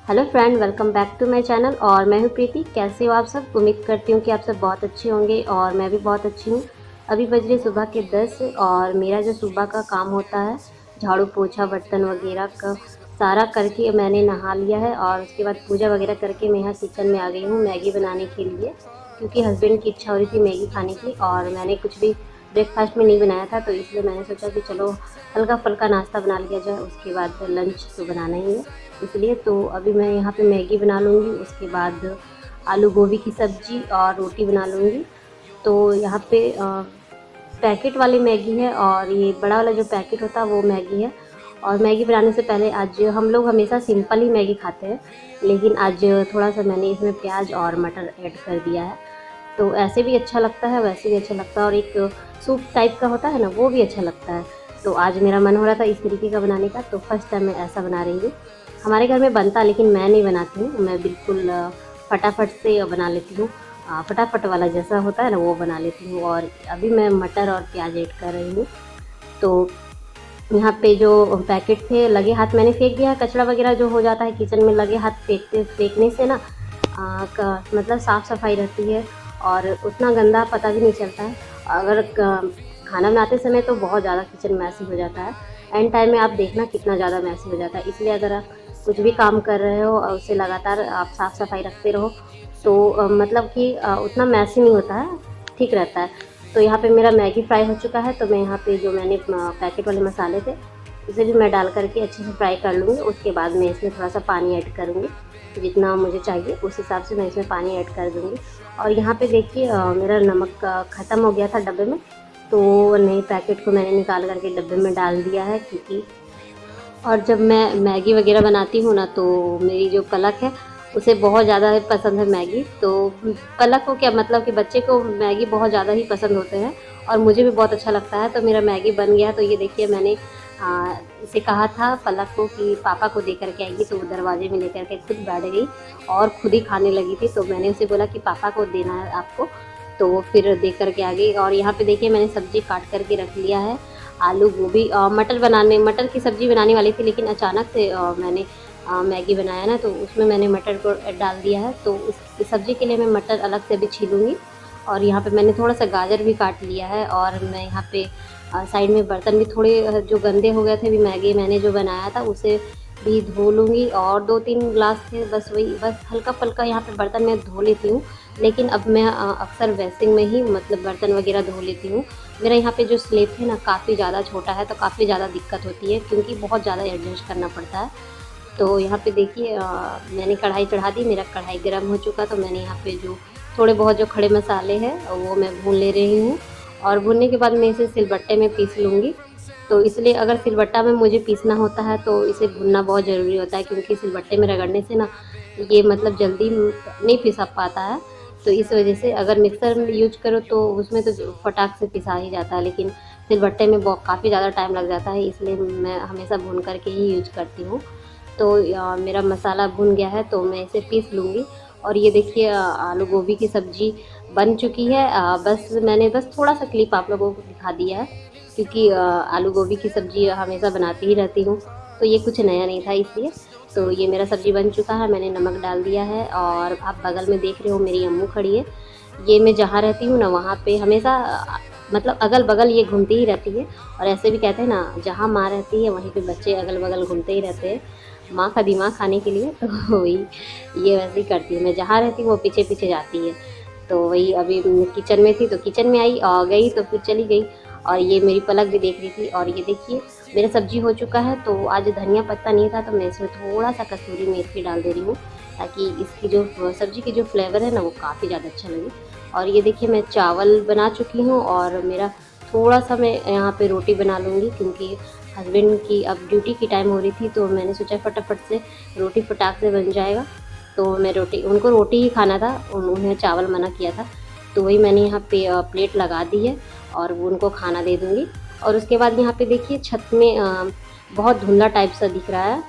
Hello friend, welcome back to my channel. और मैं हूँ प्रीति। कैसे हो आप सब? उम्मीद करती हूँ कि आप सब बहुत अच्छे होंगे और मैं भी बहुत अच्छी हूँ। अभी बज रहे सुबह के 10 और मेरा जो सुबह का काम होता है, झाड़ू पोछा बर्तन वगैरह का सारा करके मैंने नहा लिया है और उसके बाद पूजा वगैरह करके मैं यहाँ किचन में आ गई हूँ मैगी बनाने के लिए, क्योंकि हस्बैंड की इच्छा हो रही थी मैगी खाने की और मैंने कुछ भी ब्रेकफास्ट में नहीं बनाया था, तो इसलिए मैंने सोचा कि चलो हल्का फुल्का नाश्ता बना लिया जाए, उसके बाद लंच तो बनाना ही है। इसलिए तो अभी मैं यहाँ पे मैगी बना लूँगी, उसके बाद आलू गोभी की सब्ज़ी और रोटी बना लूँगी। तो यहाँ पे पैकेट वाली मैगी है और ये बड़ा वाला जो पैकेट होता है वो मैगी है। और मैगी बनाने से पहले आज हम लोग हमेशा सिंपल ही मैगी खाते हैं, लेकिन आज थोड़ा सा मैंने इसमें प्याज और मटर ऐड कर दिया है। तो ऐसे भी अच्छा लगता है, वैसे भी अच्छा लगता है, और एक सूप टाइप का होता है ना, वो भी अच्छा लगता है। तो आज मेरा मन हो रहा था इस तरीके का बनाने का, तो फर्स्ट टाइम मैं ऐसा बना रही हूँ। हमारे घर में बनता, लेकिन मैं नहीं बनाती हूँ, मैं बिल्कुल फटाफट से बना लेती हूँ। फटाफट वाला जैसा होता है ना वो बना लेती हूँ। और अभी मैं मटर और प्याज ऐड कर रही हूँ। तो यहाँ पे जो पैकेट थे लगे हाथ मैंने फेंक दिया है। कचरा वगैरह जो हो जाता है किचन में, लगे हाथ फेंकने से ना मतलब साफ़ सफाई रहती है और उतना गंदा पता भी नहीं चलता है। अगर खाना बनाते समय तो बहुत ज़्यादा किचन मैसी हो जाता है, एंड टाइम में आप देखना कितना ज़्यादा मैसी हो जाता है। इसलिए अगर आप कुछ भी काम कर रहे हो और उसे लगातार आप साफ़ सफाई रखते रहो तो मतलब कि उतना मैसी नहीं होता है, ठीक रहता है। तो यहाँ पे मेरा मैगी फ्राई हो चुका है, तो मैं यहाँ पे जो मैंने पैकेट वाले मसाले थे उसे भी मैं डाल करके अच्छे से फ्राई कर लूँगी। उसके बाद मैं इसमें थोड़ा सा पानी ऐड करूँगी, जितना मुझे चाहिए उस हिसाब से मैं इसमें पानी ऐड कर दूँगी। और यहाँ पे देखिए मेरा नमक ख़त्म हो गया था डब्बे में, तो नए पैकेट को मैंने निकाल करके डब्बे में डाल दिया है। क्योंकि और जब मैं मैगी वगैरह बनाती हूँ ना, तो मेरी जो पलक है उसे बहुत ज़्यादा पसंद है मैगी। तो पलक को क्या मतलब कि बच्चे को मैगी बहुत ज़्यादा ही पसंद होते हैं और मुझे भी बहुत अच्छा लगता है। तो मेरा मैगी बन गया। तो ये देखिए मैंने इसे कहा था पलक को कि पापा को दे करके आएगी, तो वो दरवाजे में लेकर के खुद बैठ गई और खुद ही खाने लगी थी। तो मैंने उसे बोला कि पापा को देना है आपको, तो वो फिर दे करके आ गई। और यहाँ पे देखिए मैंने सब्ज़ी काट करके रख लिया है, आलू गोभी मटर की सब्ज़ी बनाने वाली थी, लेकिन अचानक से मैंने मैगी बनाया ना, तो उसमें मैंने मटर को डाल दिया है। तो उस सब्ज़ी के लिए मैं मटर अलग से अभी छीलूँगी। और यहाँ पे मैंने थोड़ा सा गाजर भी काट लिया है। और मैं यहाँ पे साइड में बर्तन भी थोड़े जो गंदे हो गए थे, अभी मैगी मैंने जो बनाया था उसे भी धो लूँगी। और 2-3 ग्लास थे, बस वही, बस हल्का-फुल्का यहाँ पे बर्तन मैं धो लेती हूँ। लेकिन अब मैं अक्सर बेसिन में ही मतलब बर्तन वगैरह धो लेती हूँ। मेरा यहाँ पे जो स्लैब है ना काफ़ी ज़्यादा छोटा है, तो काफ़ी ज़्यादा दिक्कत होती है, क्योंकि बहुत ज़्यादा एडजस्ट करना पड़ता है। तो यहाँ पे देखिए मैंने कढ़ाई चढ़ा दी, मेरा कढ़ाई गर्म हो चुका। तो मैंने यहाँ पे जो थोड़े बहुत जो खड़े मसाले हैं वो मैं भून ले रही हूँ। और भूनने के बाद मैं इसे सिलबट्टे में पीस लूँगी। तो इसलिए अगर सिलबट्टा में मुझे पीसना होता है तो इसे भूनना बहुत ज़रूरी होता है, क्योंकि सिलबट्टे में रगड़ने से ना ये मतलब जल्दी नहीं पिसा पाता है। तो इस वजह से अगर मिक्सर में यूज करो तो उसमें तो फटाक से पिसा ही जाता है, लेकिन सिलबट्टे में बहुत काफ़ी ज़्यादा टाइम लग जाता है, इसलिए मैं हमेशा भून करके ही यूज करती हूँ। तो मेरा मसाला भुन गया है, तो मैं इसे पीस लूँगी। और ये देखिए आलू गोभी की सब्ज़ी बन चुकी है। मैंने बस थोड़ा सा क्लिप आप लोगों को दिखा दिया है, क्योंकि आलू गोभी की सब्ज़ी हमेशा बनाती ही रहती हूँ, तो ये कुछ नया नहीं था इसलिए। तो ये मेरा सब्ज़ी बन चुका है, मैंने नमक डाल दिया है। और आप बगल में देख रहे हो मेरी अम्मू खड़ी है। ये मैं जहाँ रहती हूँ ना वहाँ पे हमेशा मतलब अगल बगल ये घूमती ही रहती है। और ऐसे भी कहते हैं ना, जहाँ माँ रहती है वहीं पे बच्चे अगल बगल घूमते ही रहते हैं, माँ का दिमाग खाने के लिए। तो वही ये वैसे ही करती है, मैं जहाँ रहती हूँ वो पीछे पीछे जाती है। तो वही अभी किचन में थी तो किचन में आई और गई तो फिर चली गई। और ये मेरी पलक भी देख रही थी। और ये देखिए मेरा सब्जी हो चुका है। तो आज धनिया पत्ता नहीं था, तो मैं इसमें थोड़ा सा कसूरी मेथी डाल दे रही हूँ, ताकि इसकी जो सब्ज़ी की जो फ्लेवर है ना वो काफ़ी ज़्यादा अच्छा लगे। और ये देखिए मैं चावल बना चुकी हूँ और मेरा थोड़ा सा मैं यहाँ पे रोटी बना लूँगी, क्योंकि हस्बैंड की अब ड्यूटी की टाइम हो रही थी, तो मैंने सोचा फटाफट से रोटी फटाक से बन जाएगा। तो मैं उनको रोटी ही खाना था, उन्हें चावल मना किया था। तो वही मैंने यहाँ पे प्लेट लगा दी है और वो उनको खाना दे दूँगी। और उसके बाद यहाँ पे देखिए छत में बहुत धुंधला टाइप सा दिख रहा है,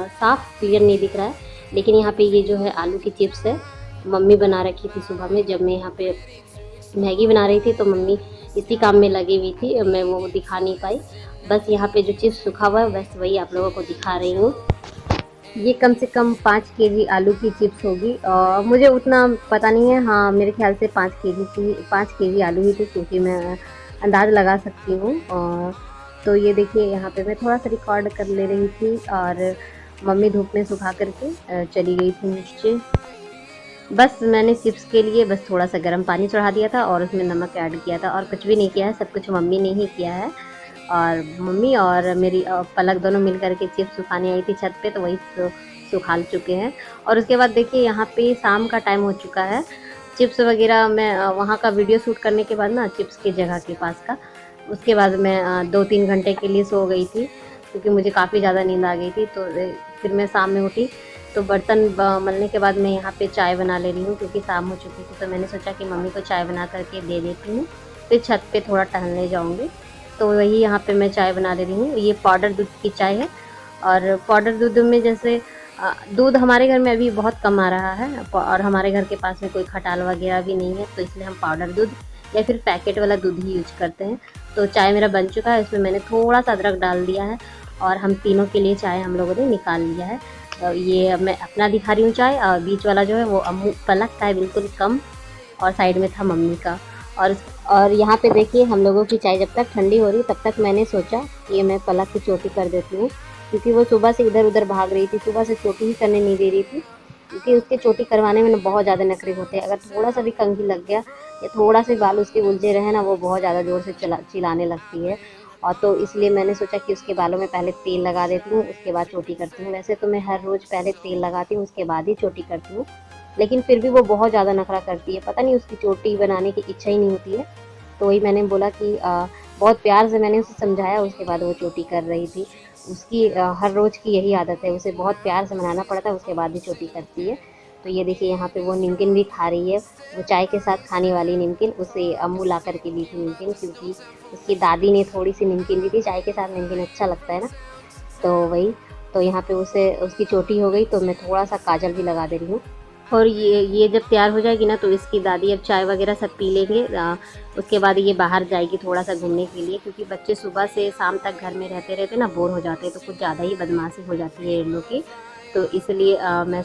साफ़ क्लियर नहीं दिख रहा है। लेकिन यहाँ पे ये जो है आलू की चिप्स है, मम्मी बना रखी थी सुबह में, जब मैं यहाँ पे मैगी बना रही थी तो मम्मी इसी काम में लगी हुई थी, मैं वो दिखा नहीं पाई। बस यहाँ पे जो चिप्स सूखा हुआ है बस वही आप लोगों को दिखा रही हूँ। ये कम से कम 5 केजी आलू की चिप्स होगी और मुझे उतना पता नहीं है। हाँ, मेरे ख्याल से 5 केजी आलू ही थे, क्योंकि मैं अंदाज़ लगा सकती हूँ। और तो ये देखिए यहाँ पे मैं थोड़ा-सा रिकॉर्ड कर ले रही थी और मम्मी धूप में सुखा कर के चली गई थी नीचे। बस मैंने चिप्स के लिए बस थोड़ा-सा गर्म पानी चढ़ा दिया था और उसमें नमक ऐड किया था और कुछ भी नहीं किया है, सब कुछ मम्मी ने ही किया है। और मम्मी और मेरी पलक दोनों मिल कर के चिप्स सुखाने आई थी छत पे, तो वही सुखा चुके हैं। और उसके बाद देखिए यहाँ पे शाम का टाइम हो चुका है। चिप्स वग़ैरह मैं वहाँ का वीडियो शूट करने के बाद ना, चिप्स की जगह के पास का, उसके बाद मैं 2-3 घंटे के लिए सो गई थी, क्योंकि मुझे काफ़ी ज़्यादा नींद आ गई थी। तो फिर मैं शाम में उठी, तो बर्तन मलने के बाद मैं यहाँ पे चाय बना ले रही हूँ, क्योंकि शाम हो चुकी थी। तो मैंने सोचा कि मम्मी को चाय बना कर के दे देती हूँ, फिर छत पे थोड़ा टहलने जाऊँगी। तो वही यहाँ पे मैं चाय बना ले रही हूँ। ये पाउडर दूध की चाय है। और पाउडर दूध में जैसे दूध हमारे घर में अभी बहुत कम आ रहा है और हमारे घर के पास में कोई खटाल वगैरह भी नहीं है, तो इसलिए हम पाउडर दूध या फिर पैकेट वाला दूध ही यूज करते हैं। तो चाय मेरा बन चुका है, इसमें मैंने थोड़ा सा अदरक डाल दिया है और हम तीनों के लिए चाय हम लोगों ने निकाल लिया है। ये मैं अपना दिखा रही हूँ चाय, और बीच वाला जो है वो अम्मू पलक का है, बिल्कुल कम, और साइड में था मम्मी का। और यहाँ पे देखिए हम लोगों की चाय जब तक ठंडी हो रही, तब तक मैंने सोचा कि मैं पलक की चोटी कर देती हूँ, क्योंकि वो सुबह से इधर उधर भाग रही थी, सुबह से चोटी ही करने नहीं दे रही थी। क्योंकि उसके चोटी करवाने में ना बहुत ज़्यादा नखरे होते हैं। अगर थोड़ा सा भी कंघी लग गया या थोड़ा से बाल उसके उलझे रहे ना, वो बहुत ज़्यादा ज़ोर से चिल्लाने लगती है। और तो इसलिए मैंने सोचा कि उसके बालों में पहले तेल लगा देती हूँ, उसके बाद चोटी करती हूँ। वैसे तो मैं हर रोज़ पहले तेल लगाती हूँ, उसके बाद ही चोटी करती हूँ, लेकिन फिर भी वो बहुत ज़्यादा नखरा करती है। पता नहीं उसकी चोटी बनाने की इच्छा ही नहीं होती है। तो वही मैंने बोला कि बहुत प्यार से मैंने उसे समझाया, उसके बाद वो चोटी कर रही थी। उसकी हर रोज़ की यही आदत है, उसे बहुत प्यार से मनाना पड़ता है, उसके बाद ही चोटी करती है। तो ये देखिए यहाँ पे वो निमकिन भी खा रही है, वो चाय के साथ खाने वाली निमकिन। उसे अम्मू ला कर के दी थी निमकिन, क्योंकि उसकी दादी ने थोड़ी सी निमकिन दी थी। चाय के साथ निमकिन अच्छा लगता है ना, तो वही। तो यहाँ पे उसे उसकी चोटी हो गई, तो मैं थोड़ा सा काजल भी लगा दे रही हूँ। और ये जब तैयार हो जाएगी ना, तो इसकी दादी अब चाय वगैरह सब पी लेंगे। उसके बाद ये बाहर जाएगी थोड़ा सा घूमने के लिए, क्योंकि बच्चे सुबह से शाम तक घर में रहते रहते ना बोर हो जाते हैं, तो कुछ ज़्यादा ही बदमाशी हो जाती है इन लोग की। तो इसलिए मैं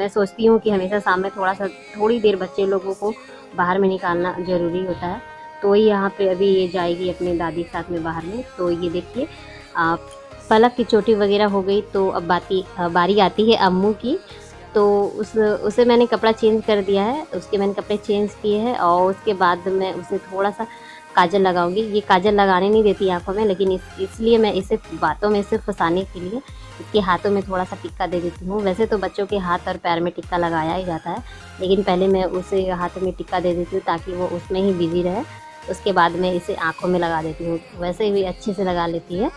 सोचती हूँ कि हमेशा शाम में थोड़ी देर बच्चे लोगों को बाहर में निकालना ज़रूरी होता है। तो वही यहाँ पे अभी ये जाएगी अपनी दादी के साथ में बाहर में। तो ये देखिए पलक की चोटी वगैरह हो गई, तो अब बारी आती है अम्मू की। तो उसे मैंने कपड़ा चेंज कर दिया है, उसके मैंने कपड़े चेंज किए हैं और उसके बाद मैं उसे थोड़ा-सा काजल लगाऊंगी। ये काजल लगाने नहीं देती आँखों में, लेकिन इसलिए मैं इसे बातों में इसे फँसाने के लिए इसके हाथों में थोड़ा-सा टिक्का दे देती हूँ। वैसे तो बच्चों के हाथ और पैर में टिक्का लगाया ही जाता है, लेकिन पहले मैं उसे हाथ में टिक्का दे देती हूँ ताकि वो उसमें ही बिज़ी रहे। उसके बाद मैं इसे आँखों में लगा देती हूँ, वैसे भी अच्छे से लगा लेती है।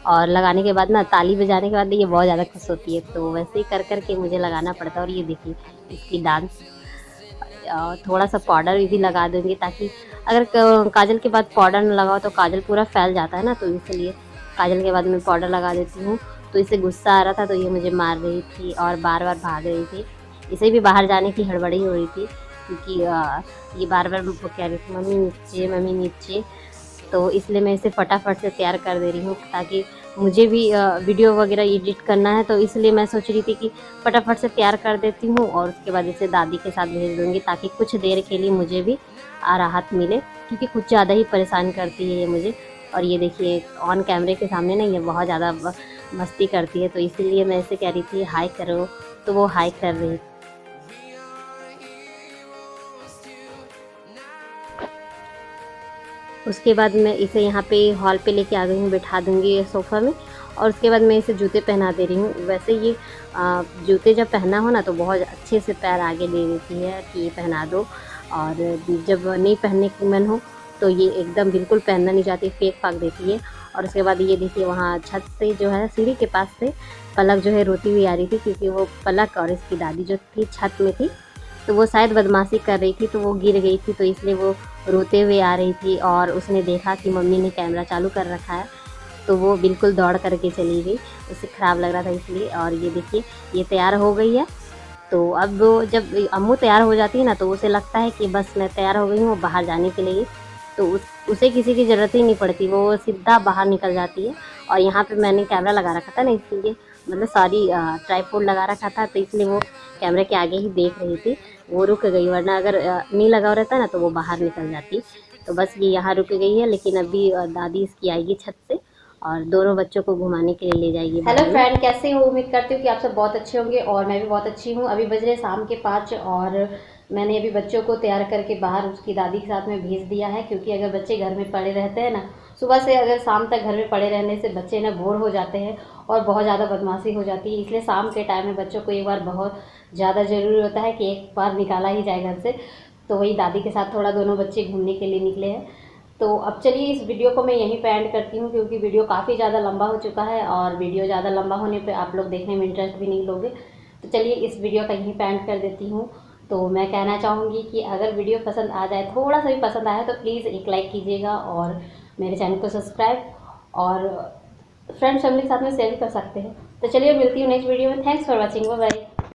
और लगाने के बाद ना, ताली बजाने के बाद ये बहुत ज़्यादा खुश होती है, तो वैसे ही कर के मुझे लगाना पड़ता है। और ये देखिए इसकी डांस। थोड़ा सा पाउडर भी लगा दूँगी, ताकि अगर काजल के बाद पाउडर न लगाओ तो काजल पूरा फैल जाता है ना, तो इसलिए काजल के बाद मैं पाउडर लगा देती हूँ। तो इसे गुस्सा आ रहा था, तो ये मुझे मार रही थी और बार-बार भाग रही थी। इसे भी बाहर जाने की हड़बड़ी हो रही थी, क्योंकि ये बार-बार मुझको कह रही थी मम्मी नीचे, मम्मी नीचे। तो इसलिए मैं इसे फटाफट से तैयार कर दे रही हूँ, ताकि मुझे भी वीडियो वगैरह एडिट करना है। तो इसलिए मैं सोच रही थी कि फटाफट से तैयार कर देती हूँ और उसके बाद इसे दादी के साथ भेज दूँगी, ताकि कुछ देर के लिए मुझे भी राहत मिले, क्योंकि कुछ ज़्यादा ही परेशान करती है ये मुझे। और ये देखिए ऑन कैमरे के सामने ना ये बहुत ज़्यादा मस्ती करती है, तो इसीलिए मैं इसे कह रही थी हाय करो, तो वो हाय कर रही थी। उसके बाद मैं इसे यहाँ पे हॉल पे लेके आ गई हूँ, बिठा दूँगी सोफ़ा में। और उसके बाद मैं इसे जूते पहना दे रही हूँ। वैसे ये जूते जब पहना हो ना, तो बहुत अच्छे से पैर आगे ले लेती है कि ये पहना दो, और जब नहीं पहनने की मन हो तो ये एकदम बिल्कुल पहनना नहीं चाहती, फेंक-फाक देती है। और उसके बाद ये देखिए वहाँ छत से जो है, सीढ़ी के पास से पलक जो है रोती हुई आ रही थी, क्योंकि वो पलक और इसकी दादी जो थी छत में थी, तो वो शायद बदमाशी कर रही थी, तो वो गिर गई थी, तो इसलिए वो रोते हुए आ रही थी। और उसने देखा कि मम्मी ने कैमरा चालू कर रखा है, तो वो बिल्कुल दौड़ करके चली गई, उसे ख़राब लग रहा था इसलिए। और ये देखिए ये तैयार हो गई है। तो अब वो जब अम्मू तैयार हो जाती है ना, तो उसे लगता है कि बस मैं तैयार हो गई हूँ बाहर जाने के लिए, तो उसे किसी की ज़रूरत ही नहीं पड़ती, वो सीधा बाहर निकल जाती है। और यहाँ पे मैंने कैमरा लगा रखा था ना, इसलिए मतलब सॉरी ट्राइपॉड लगा रखा था, तो इसलिए वो कैमरे के आगे ही देख रही थी। वो रुक गई, वरना अगर नहीं लगा रहता ना तो वो बाहर निकल जाती। तो बस ये यहाँ रुक गई है, लेकिन अभी दादी इसकी आएगी छत से और दोनों बच्चों को घुमाने के लिए ले जाएगी। हेलो फ्रेंड, कैसे हो? उम्मीद करती हूँ कि आप सब बहुत अच्छे होंगे और मैं भी बहुत अच्छी हूँ। अभी बज रहे शाम के 5 और मैंने अभी बच्चों को तैयार करके बाहर उसकी दादी के साथ में भेज दिया है, क्योंकि अगर बच्चे घर में पड़े रहते हैं ना, सुबह से अगर शाम तक घर में पड़े रहने से बच्चे ना बोर हो जाते हैं और बहुत ज़्यादा बदमाशी हो जाती है। इसलिए शाम के टाइम में बच्चों को एक बार बहुत ज़्यादा ज़रूरी होता है कि एक बार निकाला ही जाए घर से। तो वही दादी के साथ थोड़ा दोनों बच्चे घूमने के लिए निकले हैं। तो अब चलिए इस वीडियो को मैं यहीं पे एंड करती हूँ, क्योंकि वीडियो काफ़ी ज़्यादा लंबा हो चुका है और वीडियो ज़्यादा लंबा होने पे आप लोग देखने में इंटरेस्ट भी नहीं लोगे। तो चलिए इस वीडियो का यहीं पे एंड कर देती हूँ। तो मैं कहना चाहूँगी कि अगर वीडियो पसंद आ जाए, थोड़ा सा भी पसंद आया, तो प्लीज़ एक लाइक कीजिएगा और मेरे चैनल को सब्सक्राइब और फ्रेंड्स फैमिली के साथ में शेयर भी कर सकते हैं। तो चलिए मिलती हूँ नेक्स्ट वीडियो में। Thanks for watching, bye bye.